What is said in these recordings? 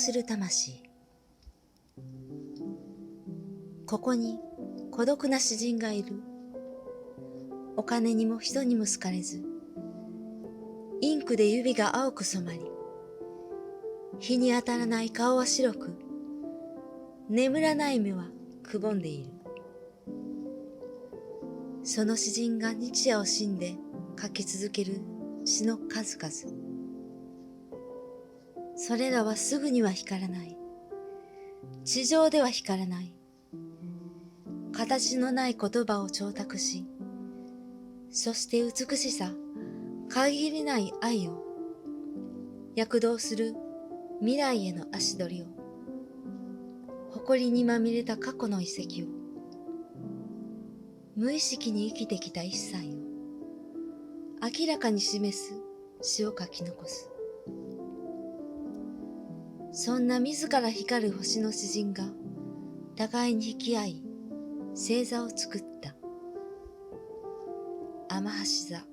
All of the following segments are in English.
する魂。ここに孤独な詩人がいる。お金にも人にも好かれず、インクで指が青く染まり、日に当たらない顔は白く、眠らない目はくぼんでいる。その詩人が日夜を惜しんで書き続ける詩の数々。それらはすぐには光らない。地上では光らない。形のない言葉を調達し、そして美しさ、限りない愛を、躍動する未来への足取りを、誇にまみれた過去の遺跡を、無意識に生きてきた一切を、明らかに示す詩を書き残す。そんな自ら光る星の詩人が、互いに引き合い、星座を作った。天橋座。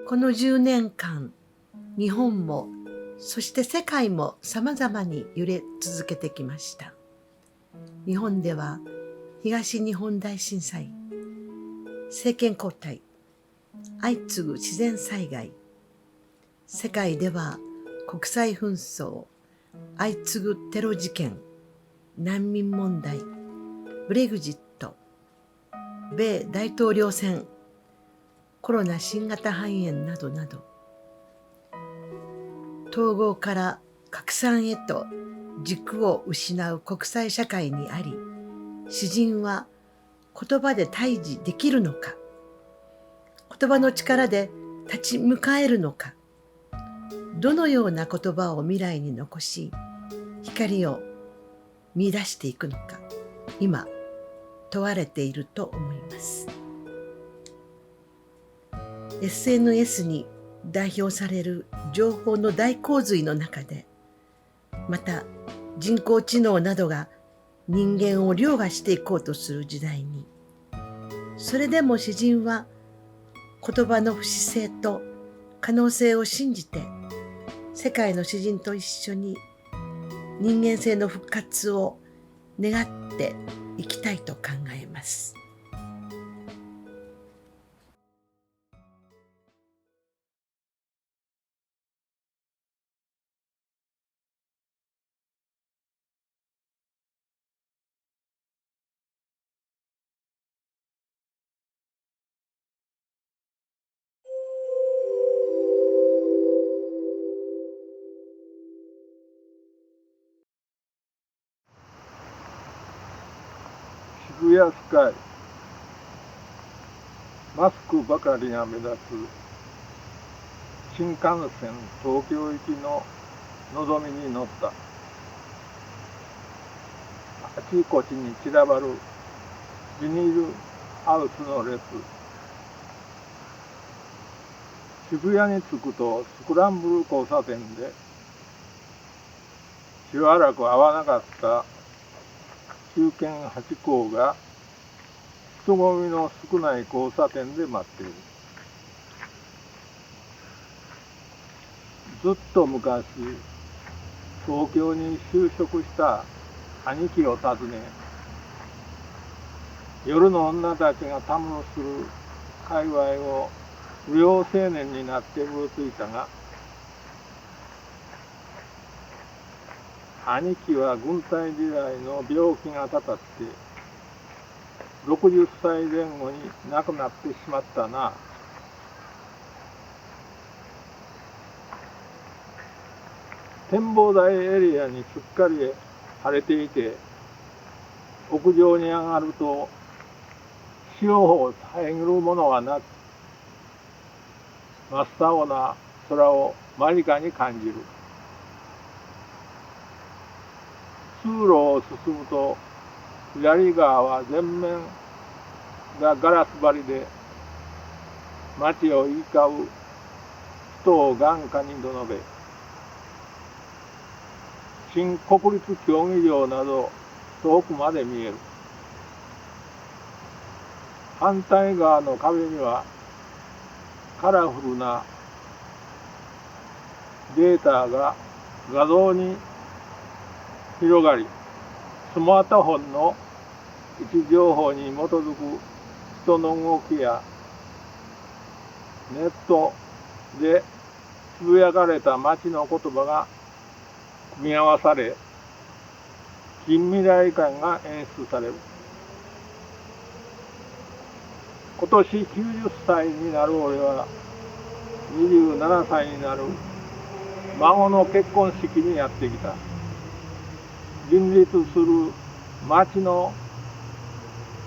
この10年間、日本もそして世界も様々に揺れ続けてきました。日本では東日本大震災、政権交代、相次ぐ自然災害、世界では国際紛争、相次ぐテロ事件、難民問題、ブレグジット、米大統領選、コロナ新型肺炎などなど、統合から拡散へと軸を失う国際社会にあり、詩人は言葉で対峙できるのか、言葉の力で立ち向かえるのか、どのような言葉を未来に残し、光を見出していくのか、今問われていると思います。SNS に代表される情報の大洪水の中で、また人工知能などが人間を凌駕していこうとする時代に、それでも詩人は言葉の不死性と可能性を信じて、世界の詩人と一緒に人間性の復活を願っていきたいと考えます。渋谷スカイ、マスクばかりが目立つ新幹線東京行きののぞみに乗った。あちこちに散らばるビニールハウスの列。渋谷に着くとスクランブル交差点でしばらく会わなかった中堅8校が人混みの少ない交差点で待っている。ずっと昔、東京に就職した兄貴を訪ね、夜の女たちがたむろする界隈を不良青年になってうろついたが、兄貴は軍隊時代の病気がたたって60歳前後に亡くなってしまったな。展望台エリアにすっかり晴れていて、屋上に上がると潮を遮るものはなく、真っ青な空を間近に感じる。通路を進むと、左側は全面がガラス張りで、街を行き交う人を眼下にどのべ、新国立競技場など遠くまで見える。反対側の壁にはカラフルなデータが画像に広がり、スマートフォンの位置情報に基づく人の動きやネットでつぶやかれた街の言葉が組み合わされ、近未来感が演出される。今年90歳になる俺は27歳になる孫の結婚式にやってきた。林立する街の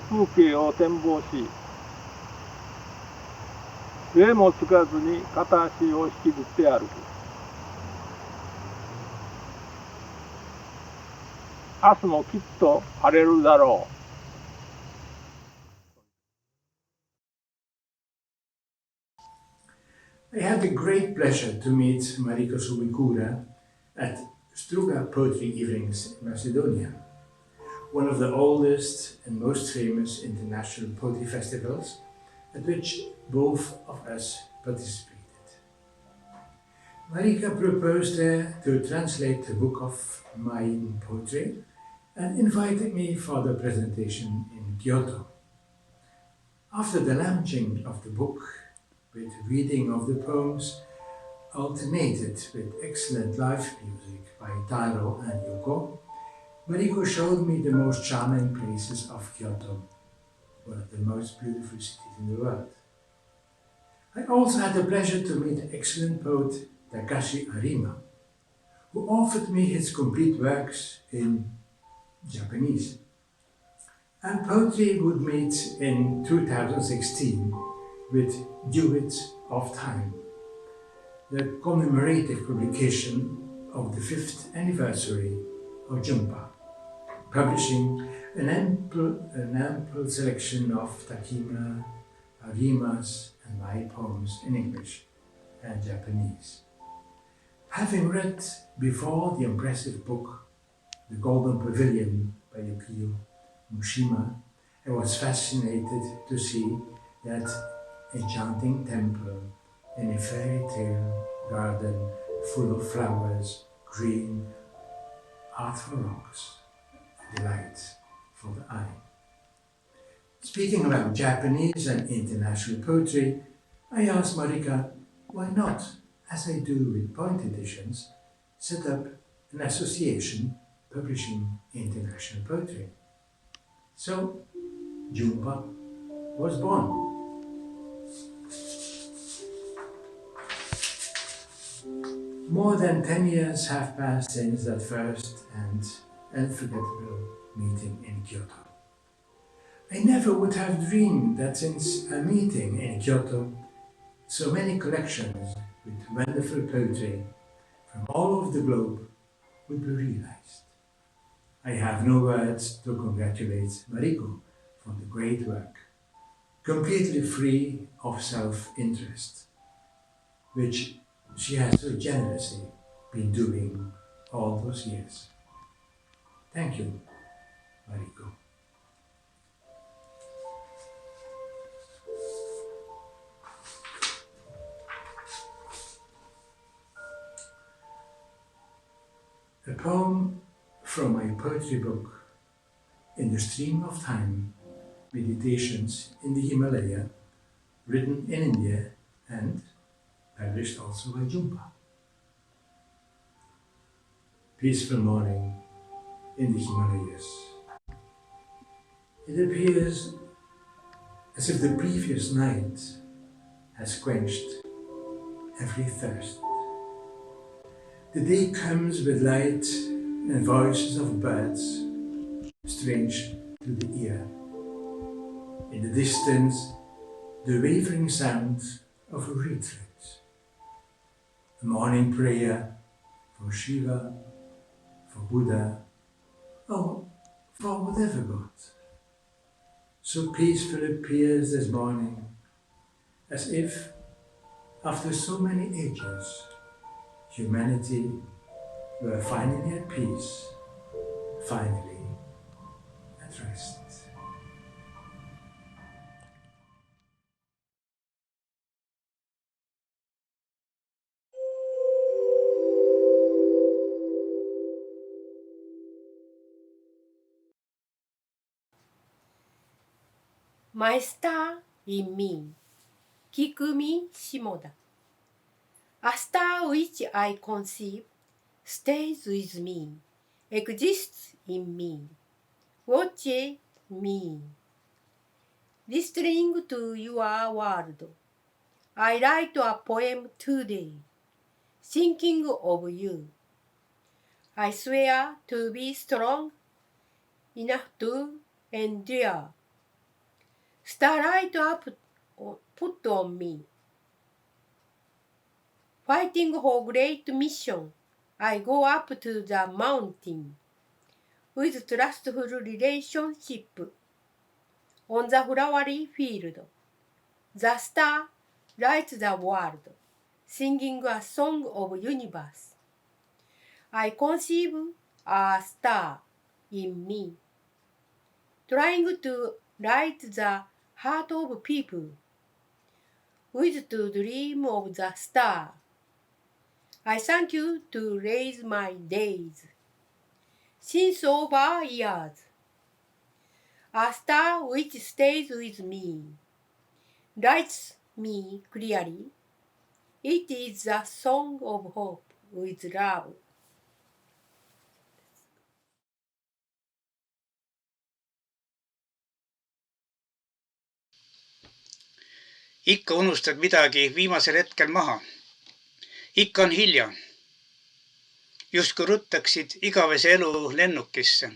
風景を展望し、杖もつかずに片足を引きずって歩く。明日もきっと晴れるだろう。I had the great pleasure to meet Mariko Subikura at Struga Poetry Evenings in Macedonia, one of the oldest and most famous international poetry festivals at which both of us participated. Marika proposed there to translate the book of Mayan poetry and invited me for the presentation in Kyoto. After the launching of the book, with reading of the poems alternated with excellent live music by Taro and Yoko, Mariko showed me the most charming places of Kyoto, one of the most beautiful cities in the world. I also had the pleasure to meet the excellent poet Takashi Arima, who offered me his complete works in Japanese. And poetry would meet in 2016 with Duet of Time, the commemorative publication of the 5th anniversary of JUNPA, publishing an ample selection of Takima, Arima's and my poems in English and Japanese. Having read before the impressive book, The Golden Pavilion by Yukio Mushima, I was fascinated to see that enchanting temple in a fairy tale garden full of flowers, green, artful rocks, a delight for the eye. Speaking about Japanese and international poetry, I asked Marika why not, as I do with point editions, set up an association publishing international poetry. So, JUNPA was born. More than 10 years have passed since that first and unforgettable meeting in Kyoto. I never would have dreamed that since a meeting in Kyoto, so many collections with wonderful poetry from all over the globe would be realized. I have no words to congratulate Mariko for the great work, completely free of self-interest, which she has so generously been doing all those years. Thank you, Mariko. A poem from my poetry book, In the Stream of Time, Meditations in the Himalaya, written in India and published also by JUNPA. peaceful morning in the Himalayas. It appears as if the previous night has quenched every thirst. The day comes with light and voices of birds, strange to the ear. In the distance, the wavering sound of a retreat, a morning prayer for Shiva, for Buddha, or for whatever God. So peaceful appears this morning, as if, after so many ages, humanity were finally at peace, finally at rest. マイスター・イン・ミー、キクミ・シモダ。A star which I conceive stays with me, exists in me, watches me. Listening to your world, I write a poem today, thinking of you. I swear to be strong enough to endure. Starlight up put on me. Fighting for great mission, I go up to the mountain with trustful relationship. On the flowery field, the star lights the world, singing a song of universe. I conceive a star in me, trying to light the heart of people, with to dream of the star. I thank you to raise my days, since over years. A star which stays with me, lights me clearly. It is a song of hope with love. ikka unustad midagi viimasel hetkel maha. Ikka on hilja. Justkui ruttaksid igavese elu lennukisse.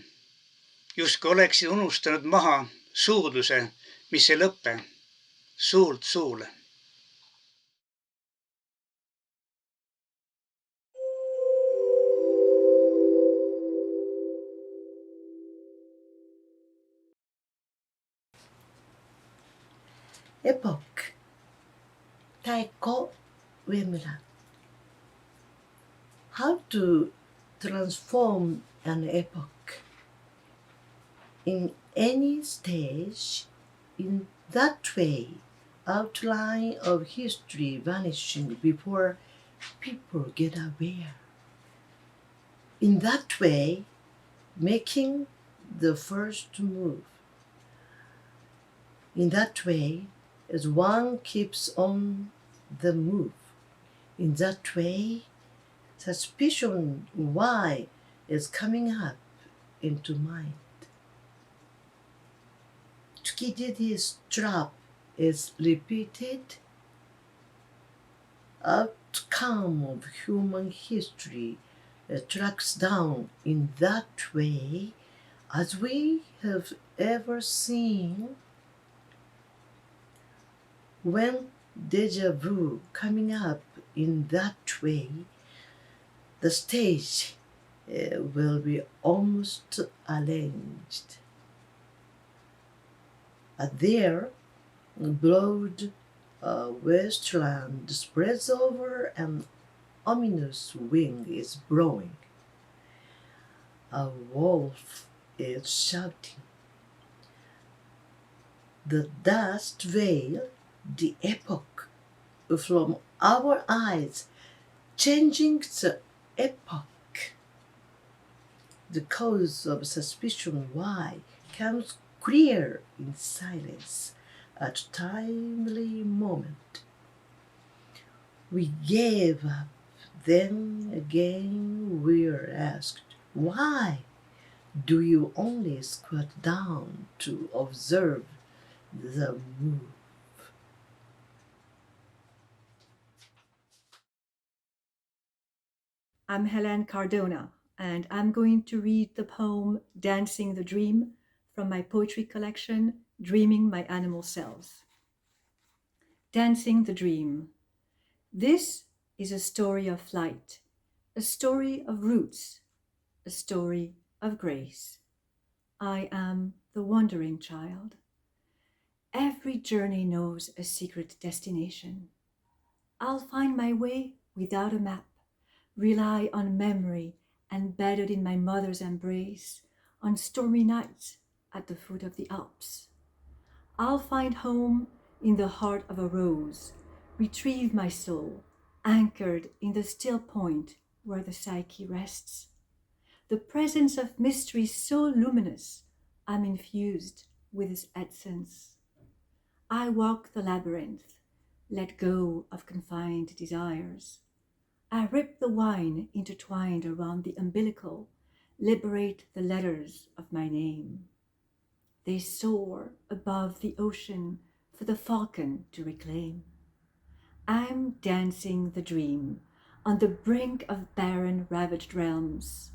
Justkui oleksid unustanud maha suudluse, mis ei lõppe, suult suule. Epoch. 太鼓上村。How to transform an epoch in any stage in that way, outline of history vanishing before people get aware. In that way, making the first move. In that way, as one keeps on the move. In that way, suspicion why is coming up into mind. Thukydides' trap is repeated. Outcome of human history tracks down in that way, as we have ever seen. When deja vu coming up in that way, the stage will be almost arranged. There, broad wasteland spreads over, an ominous wind is blowing. A wolf is shouting. The dust veil the epoch from our eyes, changing the epoch. The cause of suspicion why comes clear in silence at timely moment. We gave up Then again we're asked, why do you only squat down to observe the move? I'm Helen Cardona, and I'm going to read the poem Dancing the Dream from my poetry collection, Dreaming My Animal Selves. Dancing the Dream. This is a story of flight, a story of roots, a story of grace. I am the wandering child. Every journey knows a secret destination. I'll find my way without a map, rely on memory embedded in my mother's embrace, on stormy nights at the foot of the Alps. I'll find home in the heart of a rose, retrieve my soul, anchored in the still point where the psyche rests. The presence of mystery so luminous, I'm infused with its essence. I walk the labyrinth, let go of confined desires. I rip the wine intertwined around the umbilical, liberate the letters of my name. They soar above the ocean for the falcon to reclaim. I'm dancing the dream on the brink of barren, ravaged realms.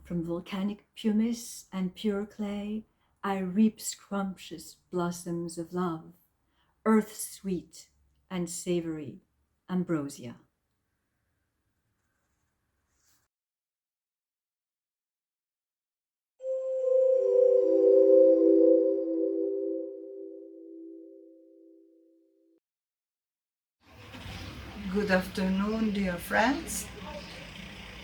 From volcanic pumice and pure clay, I reap scrumptious blossoms of love, earth's sweet and savory ambrosia. Good afternoon, dear friends.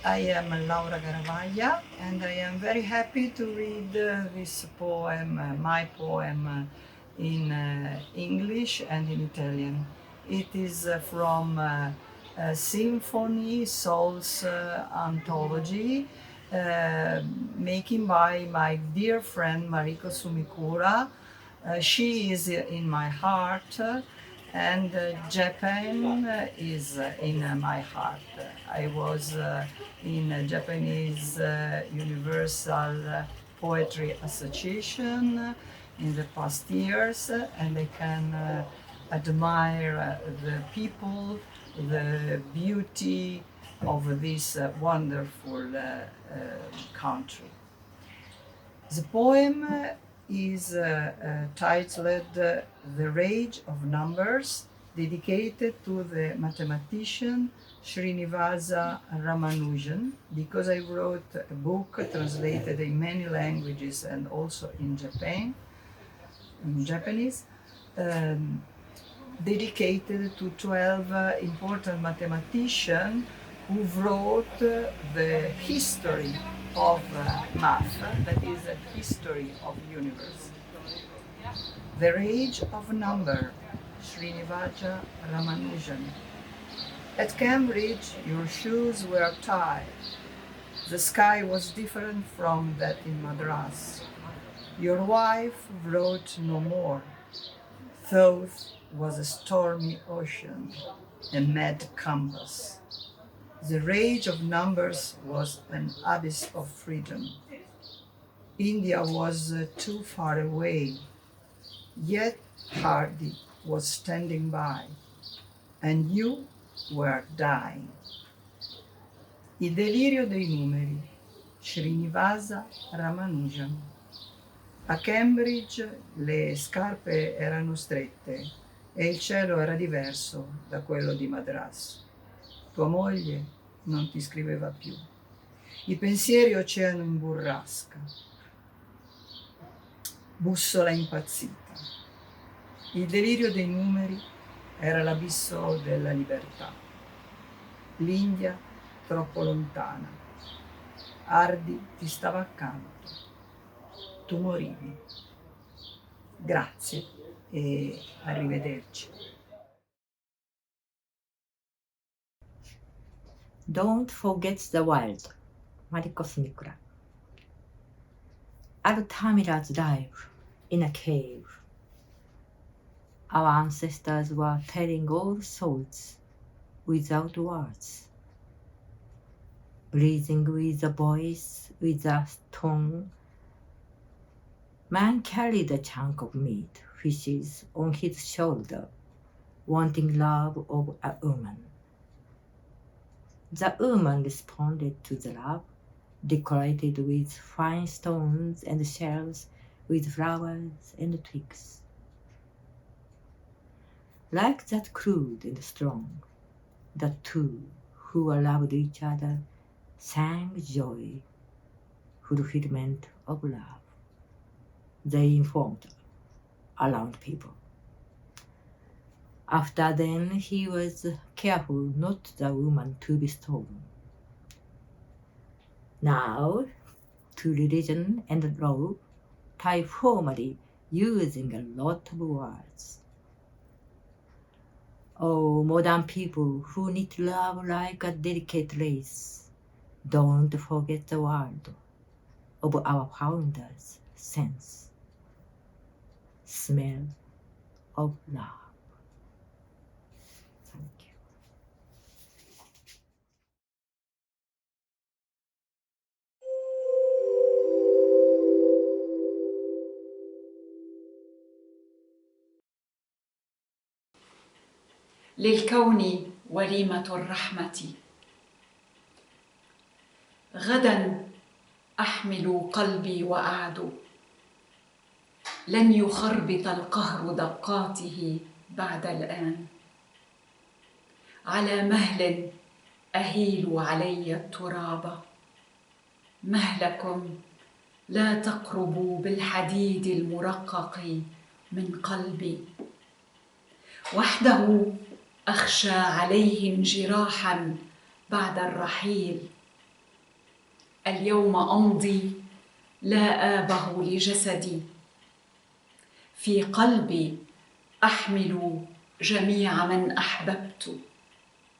I am Laura Garavaglia, and I am very happy to read this poem, my poem, in English and in Italian. It is from Symphonic Souls anthology, making by my dear friend Mariko Sumikura. She is in my heart, and Japan is in my heart. I was in Japanese Universal Poetry Association in the past years, and I can admire the people, the beauty of this wonderful country. The poem is titled The Rage of Numbers, dedicated to the mathematician Srinivasa Ramanujan, because I wrote a book translated in many languages and also in Japanese, dedicated to 12 important mathematicians who wrote the history of math, that is the history of the universe. The Rage of Number, Srinivasa Ramanujan. At Cambridge, your shoes were tied. The sky was different from that in Madras. Your wife wrote no more. Thought was a stormy ocean, a mad compass. The rage of numbers was an abyss of freedom. India was too far away, yet Hardy was standing by, and you were dying. Il delirio dei numeri, Srinivasa Ramanujan. A Cambridge le scarpe erano strette e il cielo era diverso da quello di Madras. Tua moglie non ti scriveva più. I pensieri oceano in burrasca. Bussola impazzita. Il delirio dei numeri era l'abisso della libertà. L'India troppo lontana. Hardy ti stava accanto. Tu morivi. Grazie e arrivederci. Don't forget the wild. マリコ・スミクラ。Al Tamil's life in a cave. Our ancestors were telling old thoughts without words. breathing with a voice, with a tone. Man carried a chunk of meat, fishes on his shoulder, wanting love of a woman. The woman responded to the love, decorated with fine stones and shells, with flowers and twigs. Like that crude and strong, the two who loved each other sang joy, fulfillment of love. They informed around people. After then, he was careful not the woman to be stolen. Now, to religion and law, tie formally using a lot of words. Oh, modern people who need love like a delicate lace, don't forget the word of our founder's sense. Smell of love. Thank you. للكون وليمة الرحمة. غدا أحمل قلبي وأعدو، لن يخربط القهر دقاته بعد الآن. على مهل أهيل علي التراب، مهلكم لا تقربوا بالحديد المرقق من قلبي. وحده أخشى عليه انجراحا بعد الرحيل. اليوم أمضي لا آبه لجسدي، في قلبي أحمل جميع من أحببت،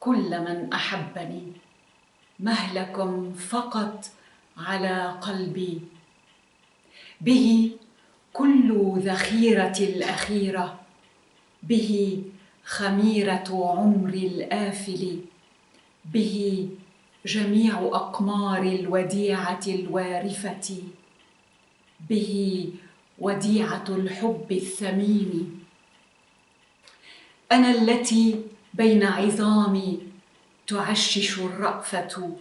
كل من أحبني. مهلكم فقط على قلبي، به كل ذخيرة الأخيرة، به خميرة عمري الآفل، به جميع أقمار الوديعة الوارفة، به وديعة الحب الثمين. أنا التي بين عظامي تعشش الرأفة،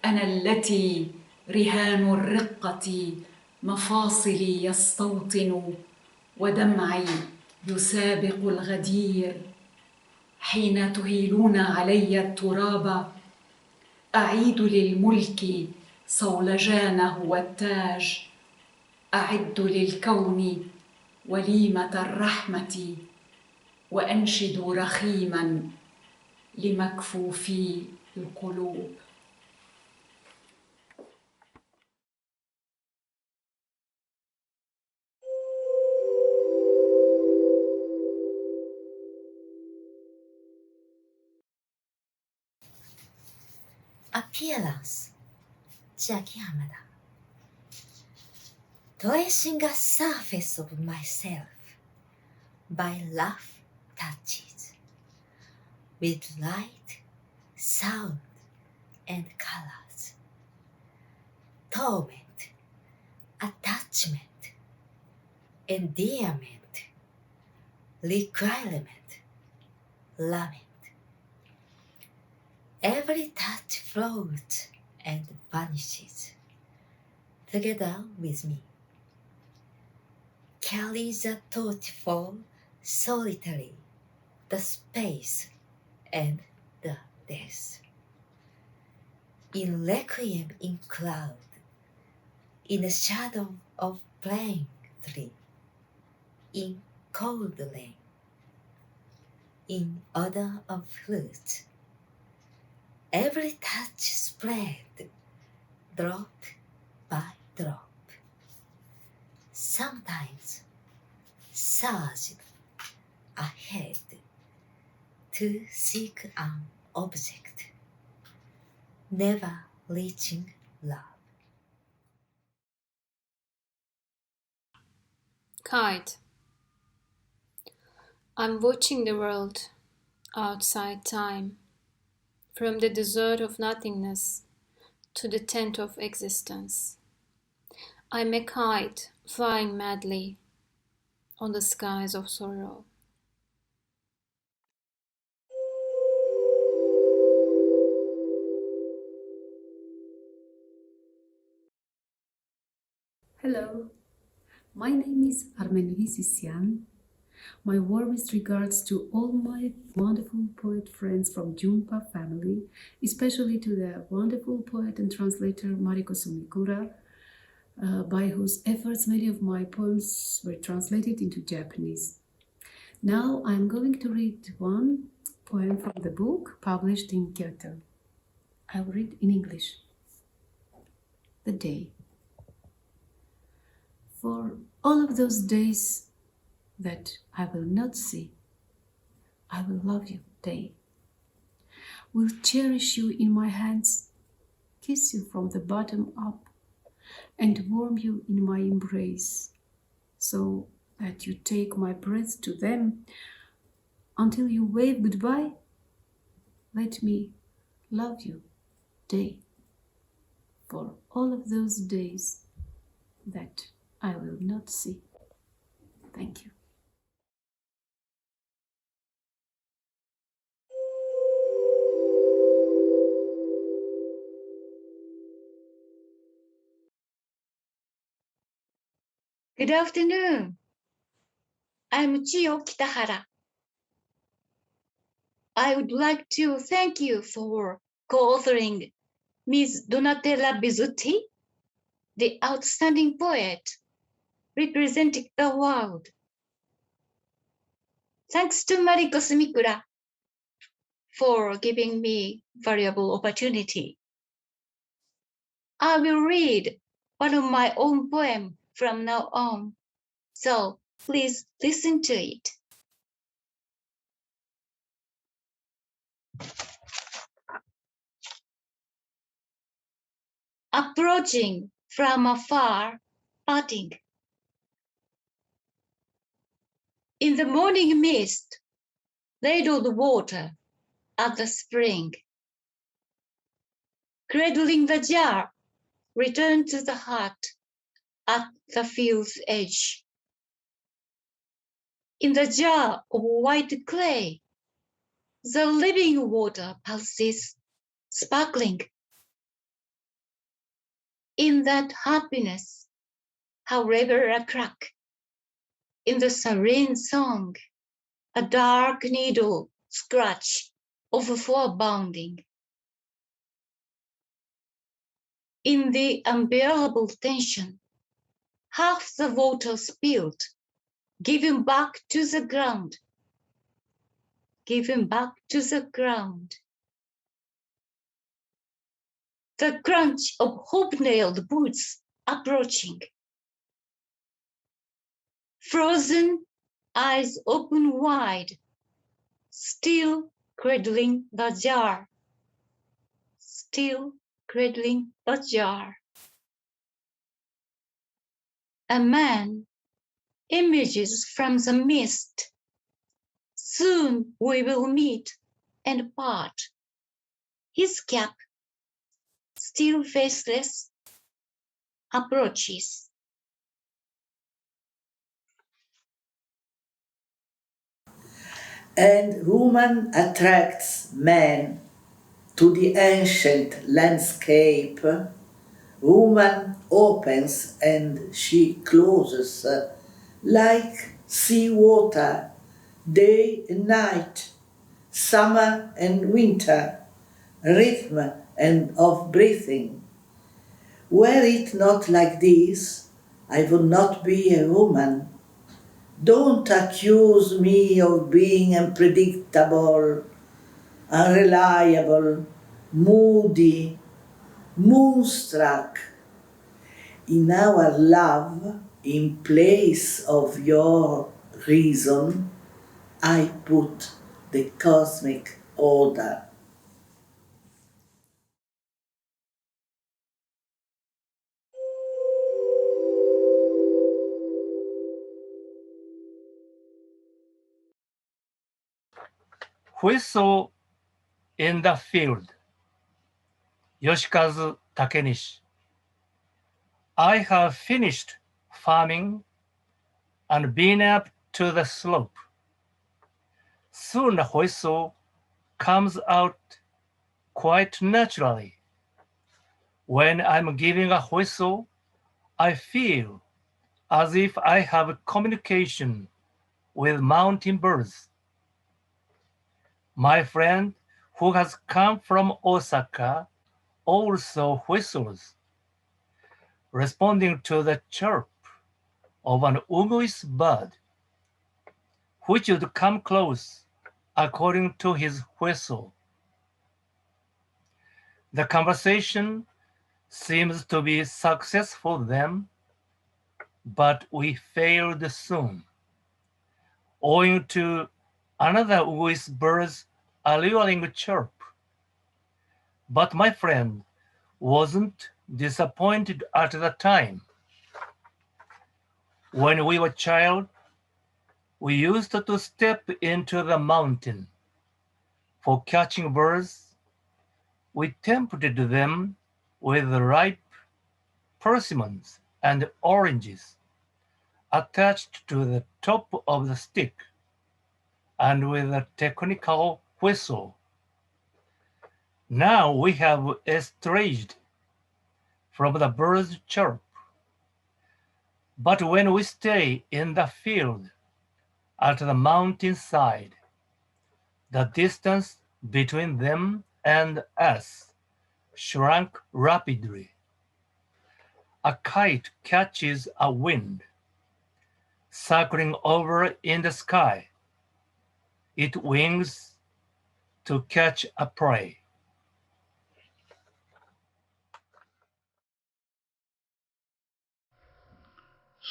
أنا التي رهان الرقة مفاصلي يستوطن، ودمعي يسابق الغدير. حين تهيلون علي التراب أعيد للملك صولجانه والتاج، أعد للكون وليمة الرحمة، وأنشد رخيما لمكفوفي القلوب. Appearance 千秋浜田 Tracing a surface of myself by rough touches with light, sound and colors. Torment, attachment, endearment, requirement, lament. Every touch floats and vanishes together with me. Carries the torch for solitary, the space and the death. In requiem in cloud, in the shadow of plane tree, in cold rain, in odor of fruit. Every touch spread, drop by drop. Sometimes surged ahead to seek an object, never reaching love. Kite. I'm watching the world outside time, from the desert of nothingness to the tent of existence. I'm a kite flying madly on the skies of sorrow. Hello, my name is Armenoury Sissian. My warmest regards to all my wonderful poet friends from JUNPA family, especially to the wonderful poet and translator Mariko Sumikura, by whose efforts many of my poems were translated into Japanese. Now I'm going to read one poem from the book published in Kyoto. I'll read in English. The Day. For all of those days that I will not see, I will love you, day. Will cherish you in my hands, kiss you from the bottom up, and warm you in my embrace, so that you take my breath to them until you wave goodbye. Let me love you, day. For all of those days that I will not see. Thank you. Good afternoon. I'm Chiyo Kitahara. I would like to thank you for co-authoring Ms. Donatella Bizzutti, the outstanding poet representing the world. Thanks to Mariko Sumikura for giving me valuable opportunity. I will read one of my own poems from now on, so please listen to it. Approaching from afar, parting. In the morning mist, ladled water at the spring. Cradling the jar, return to the heart at the field's edge. In the jar of white clay, the living water pulses, sparkling. In that happiness, however a crack, in the serene song, a dark needle scratch of forebounding. In the unbearable tension, half the water spilled, given back to the ground, given back to the ground. The crunch of hob-nailed boots approaching. Frozen, eyes open wide, still cradling the jar, still cradling the jar. A man emerges from the mist. Soon we will meet and part. His cap, still faceless, approaches. And woman attracts man to the ancient landscape. Woman opens and she closes like sea water, day and night, summer and winter, rhythm and of breathing. Were it not like this, I would not be a woman. Don't accuse me of being unpredictable, unreliable, moody, moonstruck. In our love, in place of your reason, I put the cosmic order. Whistle in the field. 吉和 Takenishi. I have finished farming and been up to the slope. Soon a whistle comes out quite naturally. When I'm giving a whistle, I feel as if I have communication with mountain birds. My friend who has come from Osaka also whistles, responding to the chirp of an uguis bird, which would come close according to his whistle. The conversation seems to be successful then, but we failed soon, owing to another uguis bird's alluring chirp. But my friend wasn't disappointed at the time. When we were child, we used to step into the mountain. For catching birds, we tempted them with ripe persimmons and oranges attached to the top of the stick and with a technical whistle. Now we have estranged from the bird's chirp. But when we stay in the field at the mountainside, the distance between them and us shrunk rapidly. A kite catches a wind, circling over in the sky. It wings to catch a prey.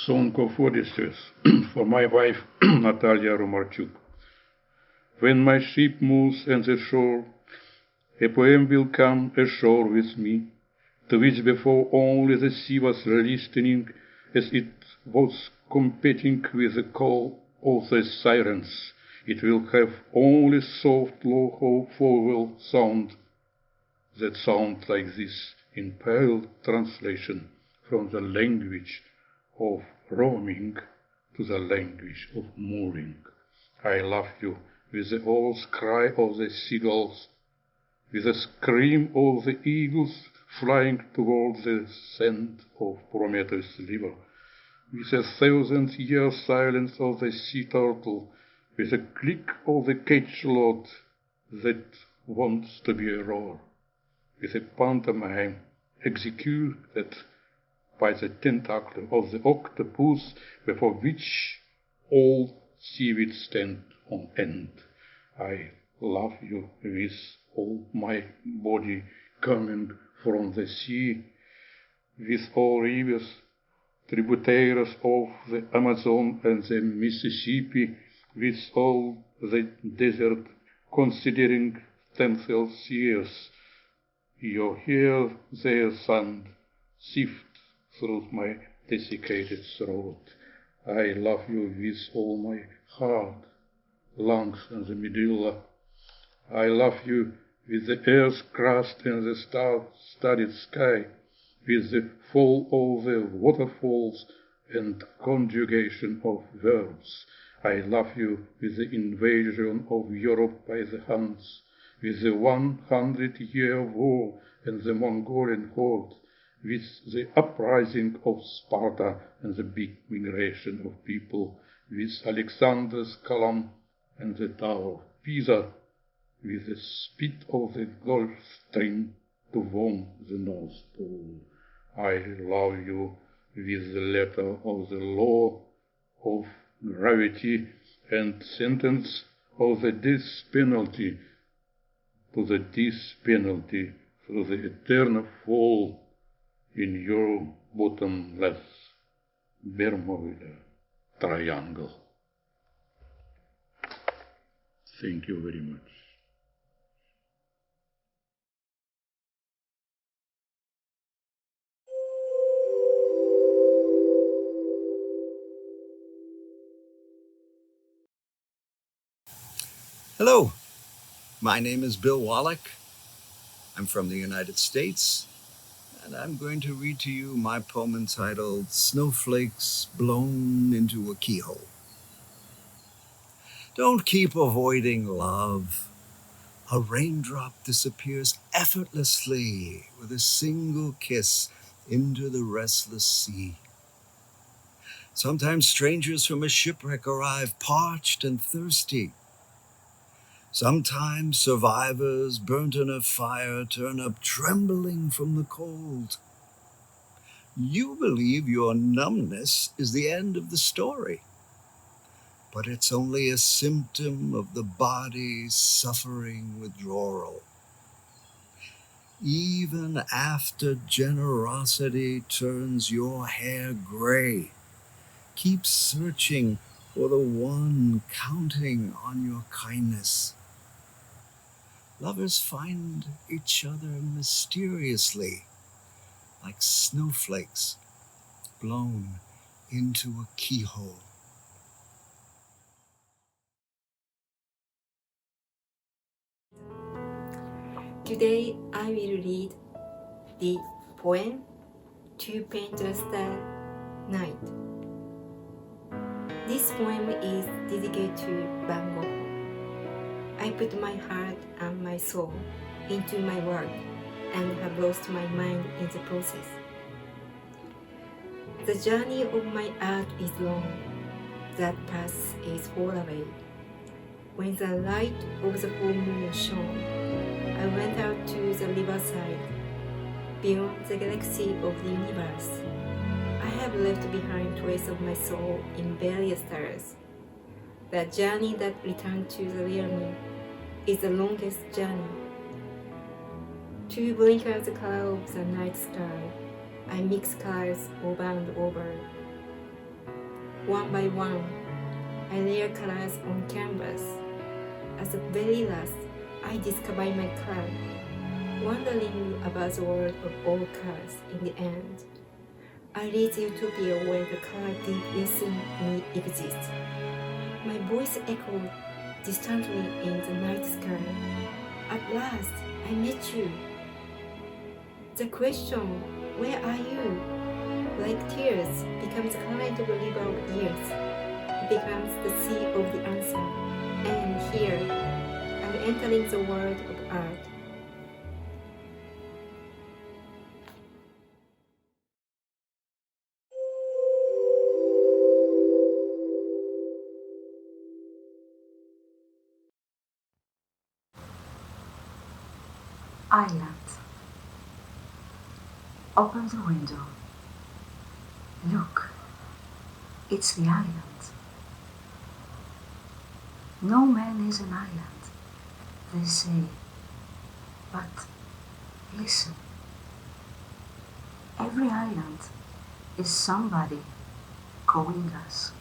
Song of Odysseus for my wife Natalia Romarchuk. When my ship moves on the shore, a poem will come ashore with me, to which before only the sea was listening as it was competing with the call of the sirens. It will have only soft, low, vowel sound that sound like this in pale translation from the language of roaming to the language of mooring. I love you with the old cry of the seagulls, with the scream of the eagles flying toward the sand of Prometheus' river, with the 1,000-year silence of the sea turtle, with the click of the cachalot that wants to be a roar, with a pantomime executed by the tentacle of the octopus before which all seaweed stand on end. I love you with all my body coming from the sea, with all rivers, tributaries of the Amazon and the Mississippi, with all the desert considering themselves years. Your hair, their sand, sift through my desiccated throat. I love you with all my heart, lungs and the medulla. I love you with the earth's crust and the star-studded sky, with the fall of the waterfalls and conjugation of verbs. I love you with the invasion of Europe by the Huns, with the 100-year war and the Mongolian horde, with the uprising of Sparta and the big migration of people, with Alexander's column and the Tower of Pisa, with the spit of the Gulf Stream to warm the North Pole. I love you with the letter of the law of gravity and sentence of the death penalty to the death penalty through the eternal fall in your bottomless Bermuda Triangle. Thank you very much. Hello, my name is Bill Wallach. I'm from the United States. and I'm going to read to you my poem entitled Snowflakes Blown into a Keyhole. Don't keep avoiding love. A raindrop disappears effortlessly with a single kiss into the restless sea. Sometimes strangers from a shipwreck arrive parched and thirsty. Sometimes survivors burnt in a fire turn up trembling from the cold. You believe your numbness is the end of the story, but it's only a symptom of the body's suffering withdrawal. Even after generosity turns your hair gray, keep searching for the one counting on your kindness. Lovers find each other mysteriously, like snowflakes blown into a keyhole. Today I will read the poem To Paint a Star Night. This poem is dedicated to Van Gogh. I put my heart and my soul into my work and have lost my mind in the process. The journey of my art is long, that path is far away. When the light of the full moon shone, I went out to the riverside, beyond the galaxy of the universe. I have left behind traces of my soul in various stars. The journey that returned to the real me is the longest journey. To blink out the color of the night sky, I mix colors over and over. One by one, I layer colors on canvas. At the very last, I discover my color, wondering about the world of all colors in the end. I reach utopia where the color deep within me exists. My voice echoed distantly in the night sky. At last, I met you. The question, where are you? Like tears, becomes the current of a river of years. It becomes the sea of the answer. And here, I'm entering the world of art. Island. Open the window. Look, it's the island. No man is an island, they say. But listen. Every island is somebody calling us.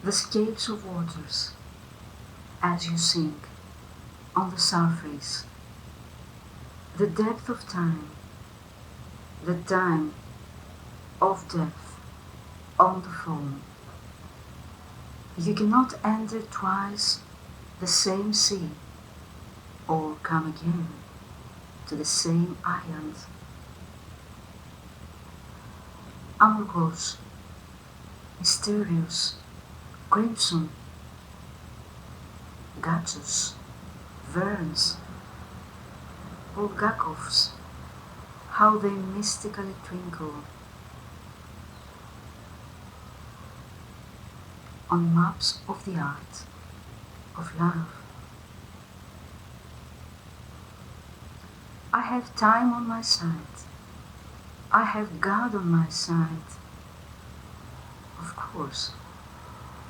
The scapes of waters, as you sink on the surface, the depth of time, the time of depth on the foam. You cannot enter twice the same sea or come again to the same island. Amorgos, mysterious, crimson, Gatus, Verns, Bulgakovs, how they mystically twinkle on maps of the art of love. I have time on my side. I have God on my side. Of course,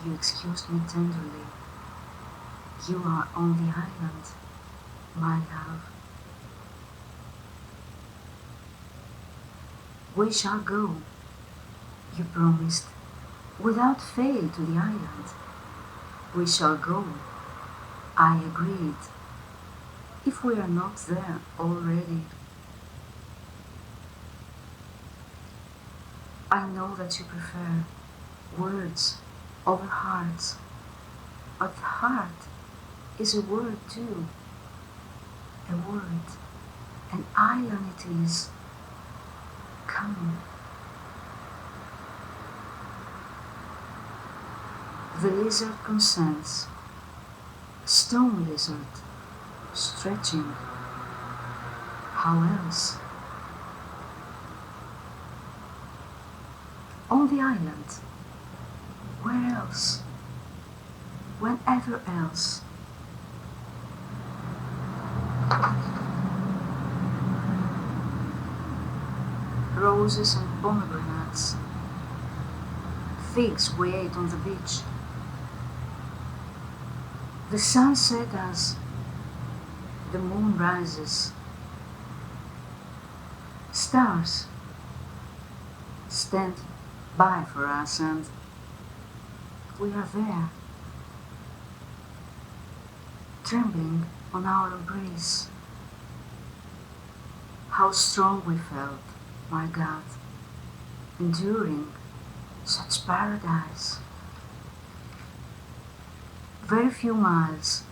you excused me tenderly. You are on the island, my love. We shall go, you promised, without fail to the island. We shall go, I agreed, if we are not there already. I know that you prefer words over hearts, but heart is a word too. a word, an island it is, coming. The lizard consents, a stone lizard, stretching. How else? On the island. Where else? Whenever else? Roses and pomegranates. Figs wait on the beach. The sun sets as the moon rises. Stars stand by for us, and we are there, trembling on our embrace. How strong we felt, my God, enduring such paradise. Very few miles,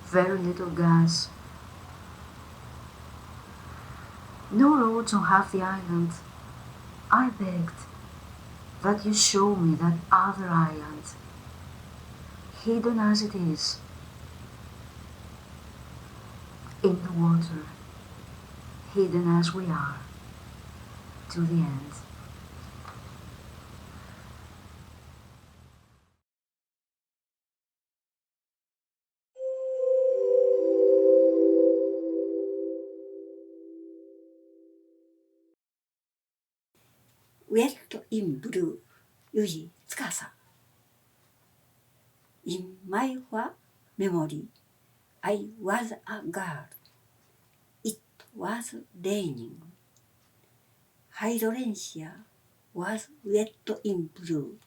very little gas. No roads on half the island. I begged that you show me that other island, hidden as it is, in the water, hidden as we are, to the end. Duet in Blue, Yuji Tsukasa. In my memory, I was a girl. It was raining. Hydrangea was wet in blue.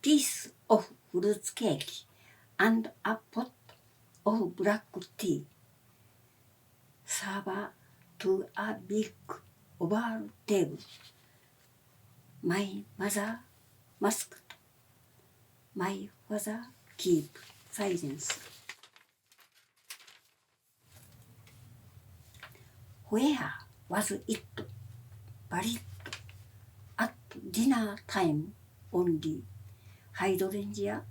Piece of fruit cake and a pot of black tea. Served to a big oval table. My mother masked. My father keep silence. Where was it valid? At dinner time only. Hydrangea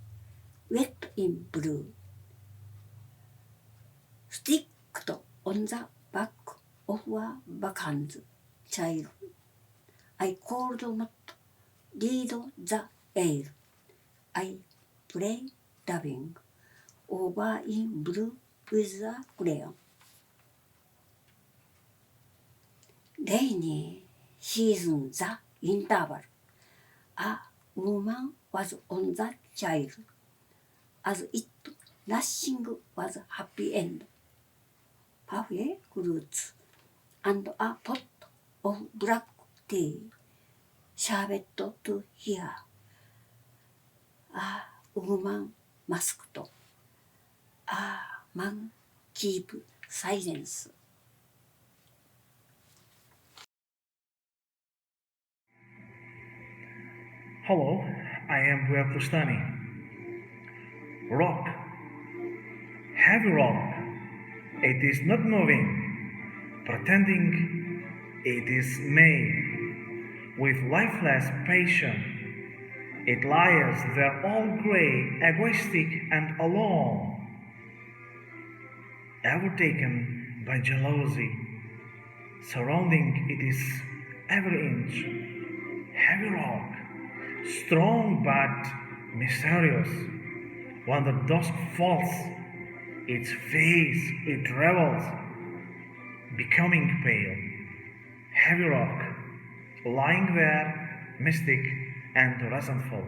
wet in blue. Sticked on the back of a vacant child. I called not read the air. I play dubbing over in blue with a crayon. Rainy season, the interval. A woman was on the child. As it, nothing was happy end. Parfait fruits and a pot of black tea. Sherbet to hear. A woman masked. A man keep silence. Hello, I am Buapustani. Rock. Heavy rock. It is not moving, pretending it is made with lifeless passion. It lies there all grey, egoistic and alone, overtaken by jealousy. Surrounding it is every inch. Heavy rock, strong but mysterious. When the dusk falls, its face it revels, becoming pale. Heavy rock, lying there, mystic and resentful.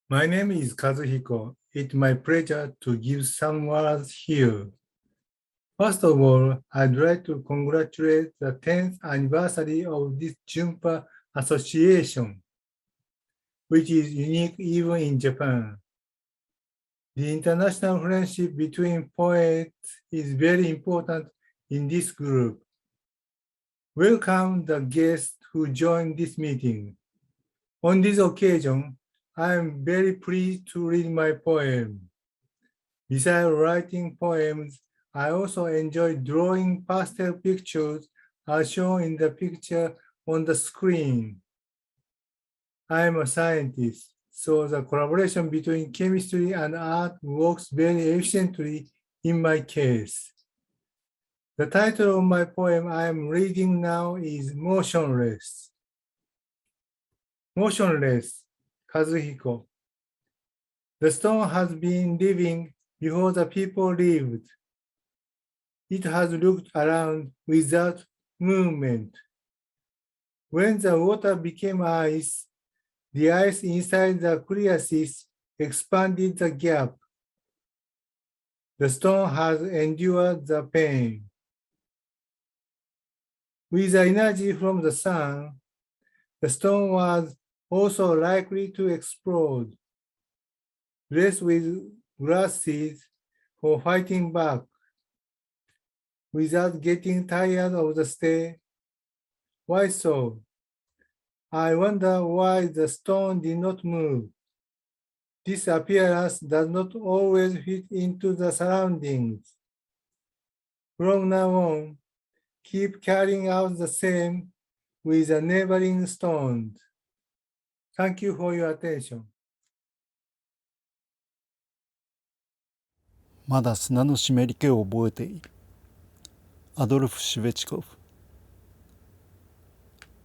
My name is Kazuhiko. It's my pleasure to give some words here. First of all, I'd like to congratulate the 10th anniversary of this JUNPA association, which is unique even in Japan. The international friendship between poets is very important in this group. welcome the guests who joined this meeting. On this occasion, I am very pleased to read my poem. Besides writing poems, I also enjoy drawing pastel pictures as shown in the picture on the screen. I am a scientist, so the collaboration between chemistry and art works very efficiently in my case. The title of my poem I am reading now is Motionless. Motionless, Kazuhiko. The stone has been living before the people lived. It has looked around without movement. When the water became ice, the ice inside the crevices expanded the gap. The stone has endured the pain. With the energy from the sun, the stone was also likely to explode, blessed with glasses for fighting back. Without getting tired of the stay. Why so? I wonder why the stone did not move. This appearance does not always fit into the surroundings. From now on, keep carrying out the same with the neighboring stones. Thank you for your attention. まだ砂の湿り気を覚えている。アドルフ・シュベチコフ。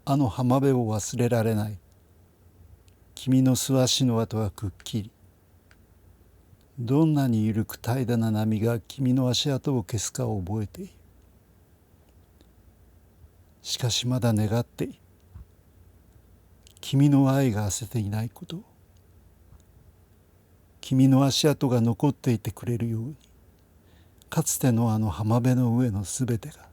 あの浜辺を忘れられない。君の素足の跡はくっきり。どんなに緩く怠惰な波が君の足跡を消すかを覚えている。しかしまだ願っている。君の愛が褪せていないことを。君の足跡が残っていてくれるように。かつてのあの浜辺の上のすべてが。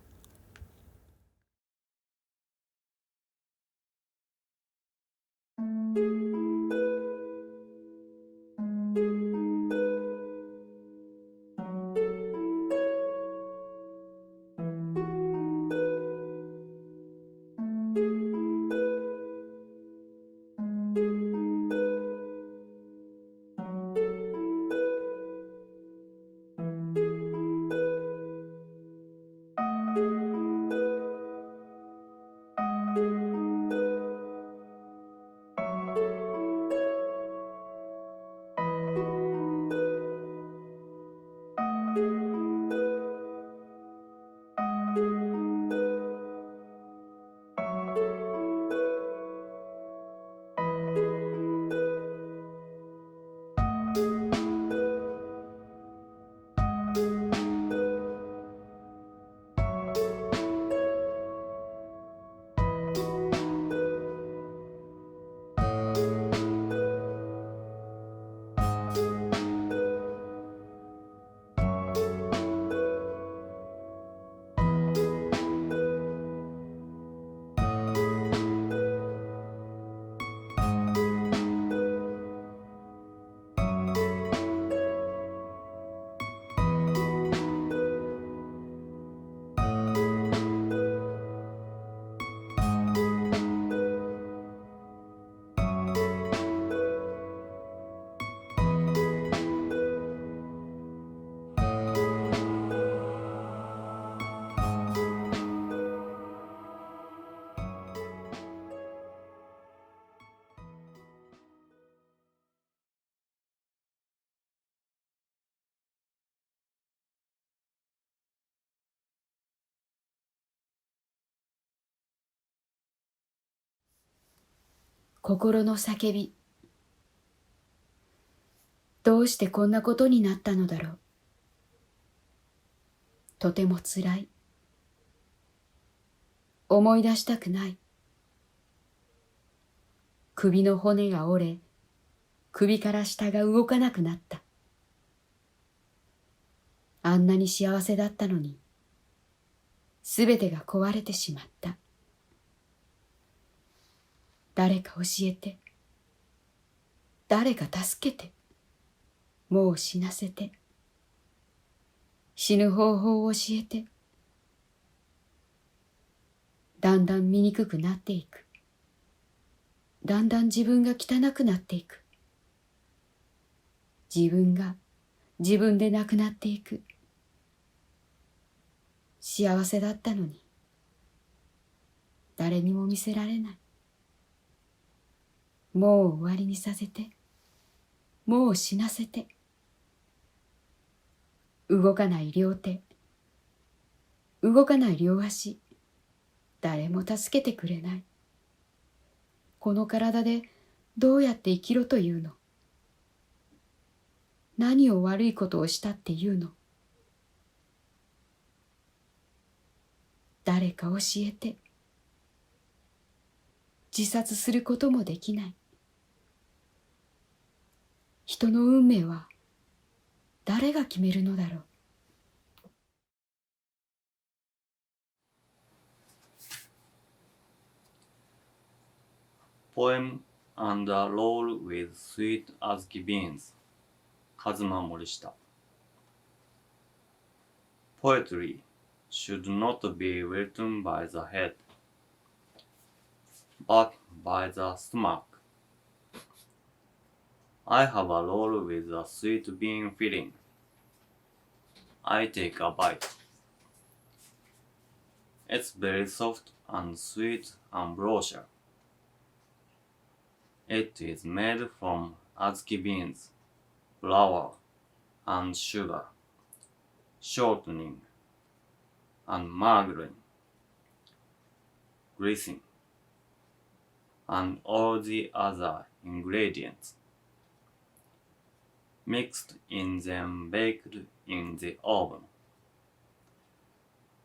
心の叫び。どうしてこんなことになったのだろう。とてもつらい。思い出したくない。首の骨が折れ、首から下が動かなくなった。あんなに幸せだったのに、すべてが壊れてしまった。誰か教えて。誰か助けて。もう死なせて。死ぬ方法を教えて。だんだん醜くなっていく。だんだん自分が汚くなっていく。自分が自分でなくなっていく。幸せだったのに、誰にも見せられない。もう終わりにさせて、もう死なせて。動かない両手、動かない両足、誰も助けてくれない。この体でどうやって生きろというの？何を悪いことをしたっていうの？誰か教えて。自殺することもできない。人の運命は誰が決めるのだろう。Poem and a roll with sweet Azuki beans. カズマ森下。Poetry should not be written by the head, but by the stomach. I have a roll with a sweet bean filling. I take a bite. It's very soft and sweet ambrosia. It is made from Azuki beans, flour, and sugar, shortening, and margarine, glycerin, and all the other ingredients. Mixed in then baked in the oven.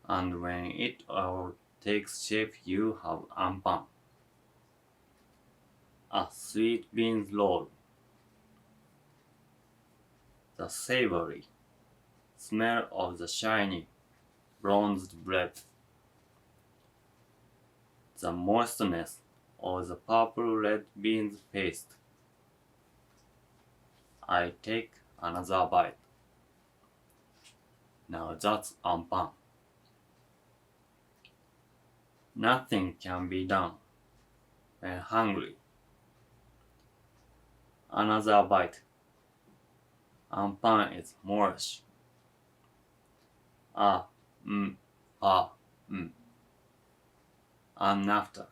And when it all takes shape, you have anpan, a sweet beans roll. The savory smell of the shiny, bronzed bread. The moistness of the purple red beans paste. I take another bite. Now that's anpan. Nothing can be done when hungry. Another bite. Anpan is Moorish. And after.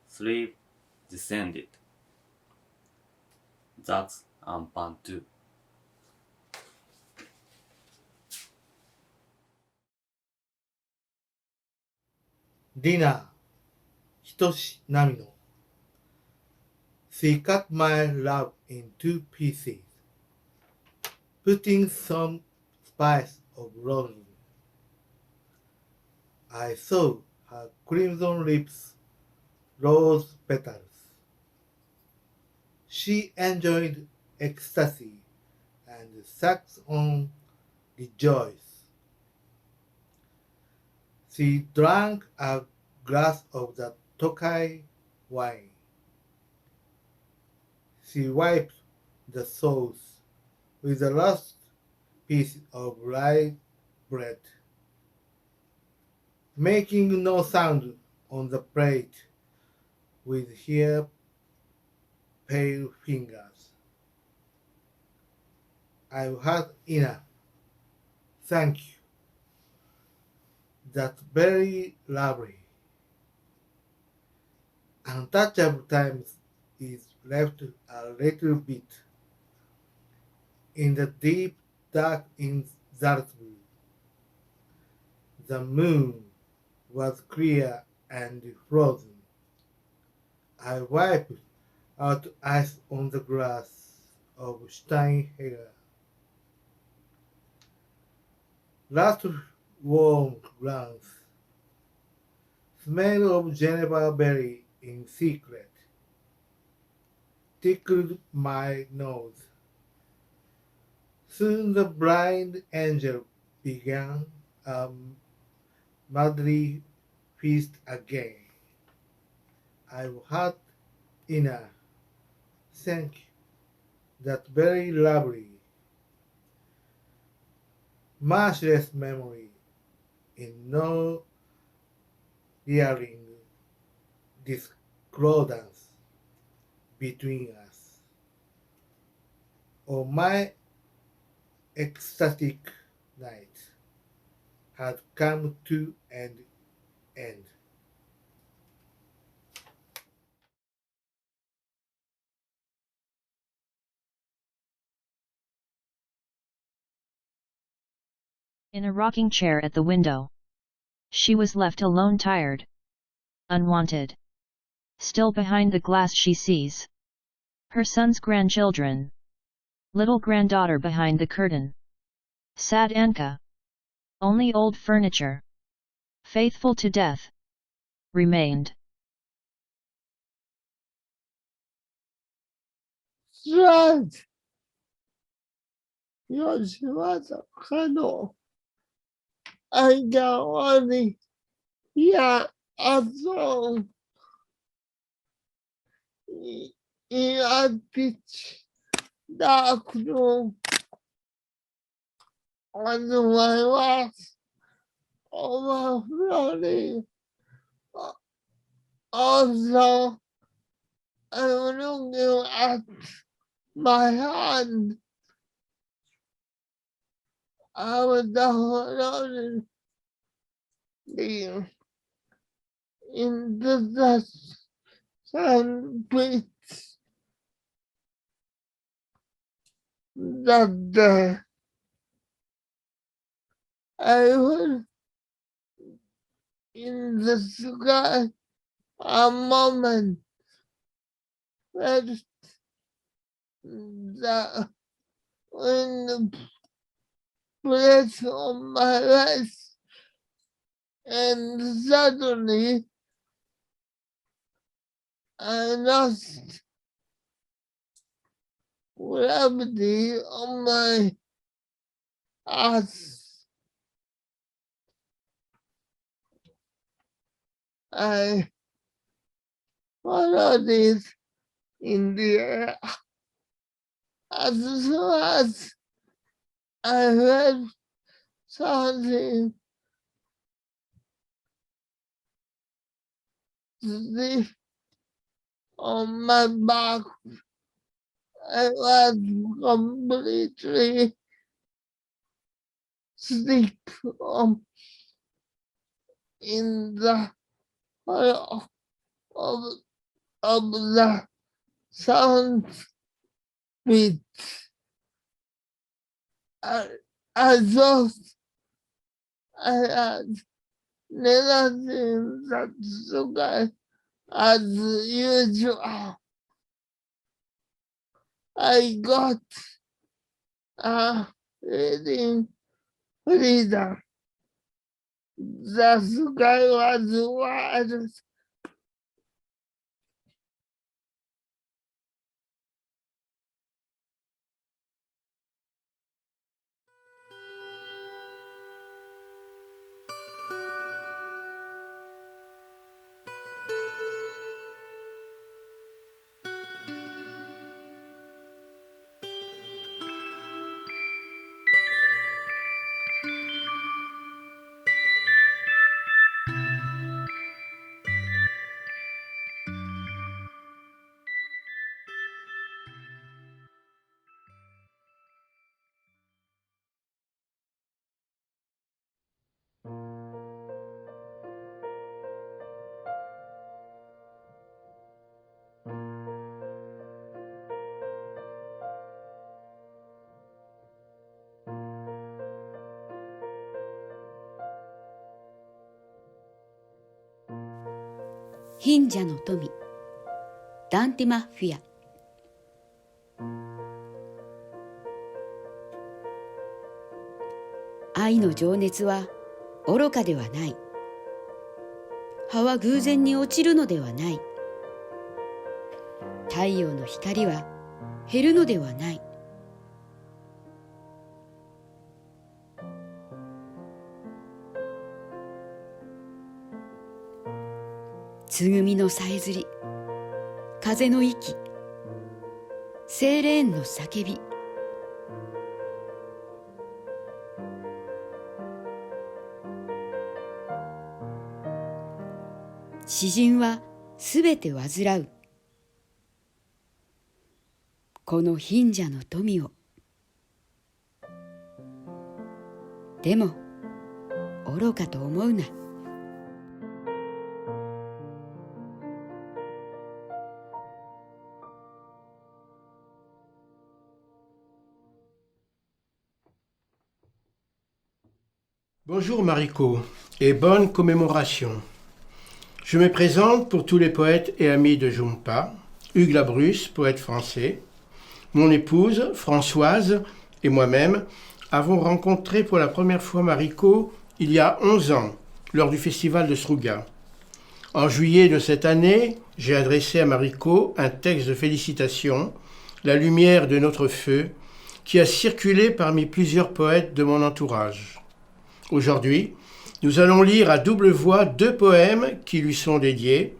Sleep descended. That's anpan too. ディナー、ひとしなみの。She cut my love in 2 pieces, putting some spice of rose. I saw her crimson lips, rose petals. She enjoyed ecstasy and sucked on rejoice. She drank a glass of the Tokai wine. She wiped the sauce with the last piece of rye bread, making no sound on the plate with her pale fingers. I've had enough. Thank you. That's very lovely. Untouchable times is left a little bit. In the deep dark in Salzburg, the moon was clear and frozen. I wiped out ice on the glass of Steinheger. Last warm glance. Smell of Geneva berry in secret. Tickled my nose. Soon the blind angel began a madly feast again. I've had enough. Thank you. That's very lovely. Merciless memory in no realizing discordance between us. On my ecstatic night had come to an end. In a rocking chair at the window. She was left alone, tired, unwanted. Still behind the glass she sees her son's grandchildren. Little granddaughter behind the curtain. Sad Anka. Only old furniture. Faithful to death. Remained. Right. 吉本かの間割りやあといやピッチダークのotherwise overflowing also I'm looking at my hand. I was downloading into the sandwich that I was in the sky a moment that the wind pressed on my legs and suddenly I lost gravity on my ass. I followed it in the air as soon as I heard something sleep on my back. I was completely asleep in the hollow of the sound pit. I thought I had never seen such sky as usual. I got a feeling freedom. The sky was wide.貧者の富、ダンティ・マッフィア。愛の情熱は愚かではない。葉は偶然に落ちるのではない。太陽の光は減るのではない。つぐみのさえずり、風の息、セーレーンの叫び。詩人はすべて患う。この貧者の富を。でも愚かと思うな。Bonjour Mariko et bonne commémoration. Je me présente pour tous les poètes et amis de JUNPA, Hugues Labrusse, poète français. Mon épouse, Françoise, et moi-même avons rencontré pour la première fois Mariko il y a 11 ans, lors du festival de Struga. En juillet de cette année, j'ai adressé à Mariko un texte de félicitations, La lumière de notre feu, qui a circulé parmi plusieurs poètes de mon entourage. Aujourd'hui, nous allons lire à double voix 2 poèmes qui lui sont dédiés,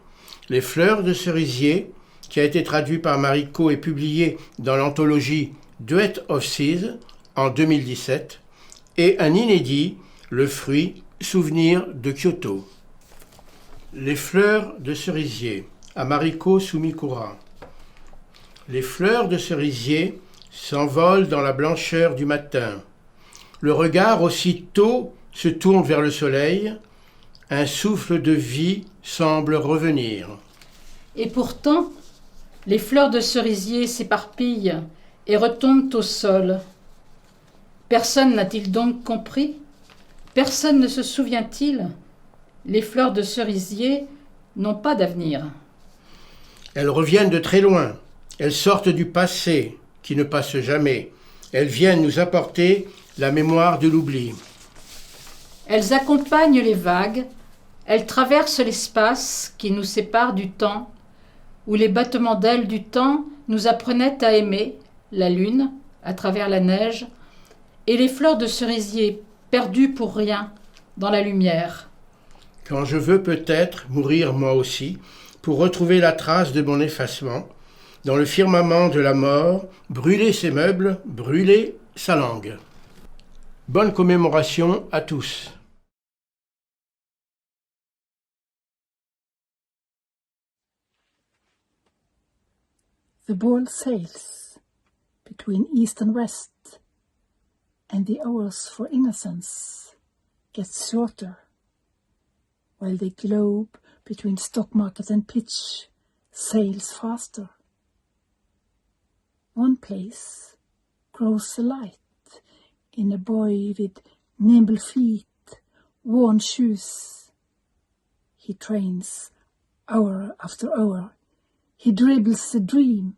Les fleurs de cerisier, qui a été traduit par Mariko et publié dans l'anthologie Duet of Seas en 2017, et un inédit, Le fruit, souvenir de Kyoto. Les fleurs de cerisier, à Mariko Sumikura. Les fleurs de cerisier s'envolent dans la blancheur du matin. Le regard aussitôt se tourne vers le soleil, un souffle de vie semble revenir. Et pourtant, les fleurs de cerisier s'éparpillent et retombent au sol. Personne n'a-t-il donc compris? Personne ne se souvient-il? Les fleurs de cerisier n'ont pas d'avenir. Elles reviennent de très loin, elles sortent du passé, qui ne passe jamais. Elles viennent nous apporter la mémoire de l'oubli. Elles accompagnent les vagues, elles traversent l'espace qui nous sépare du temps, où les battements d'ailes du temps nous apprenaient à aimer la lune à travers la neige et les fleurs de cerisier perdues pour rien dans la lumière. Quand je veux peut-être mourir moi aussi, pour retrouver la trace de mon effacement, dans le firmament de la mort, brûler ses meubles, brûler sa langue. Bonne commémoration à tous. The ball sails between east and west, and the hours for innocence gets shorter, while the globe between stock market and pitch sails faster. One place grows a light in a boy with nimble feet, worn shoes. He trains hour after hour. He dribbles a dream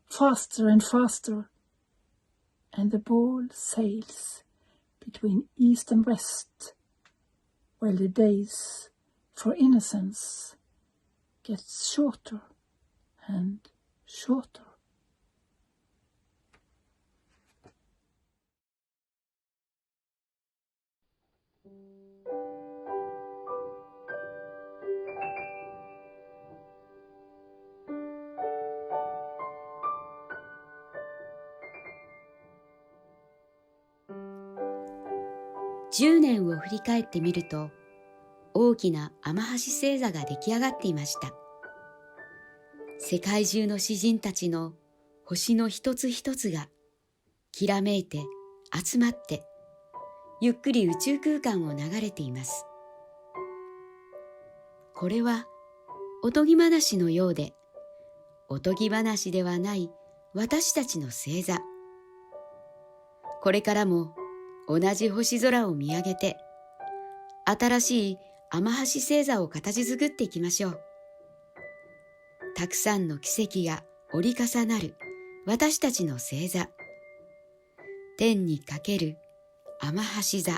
faster and faster, and the ball sails between east and west, while the days for innocence get shorter and shorter.10年を振り返ってみると、大きな天橋星座が出来上がっていました。世界中の詩人たちの星の一つ一つがきらめいて集まってゆっくり宇宙空間を流れています。これはおとぎ話のようで、おとぎ話ではない私たちの星座。これからも同じ星空を見上げて、新しい天橋星座を形作っていきましょう。たくさんの奇跡が折り重なる私たちの星座。天にかける天橋座。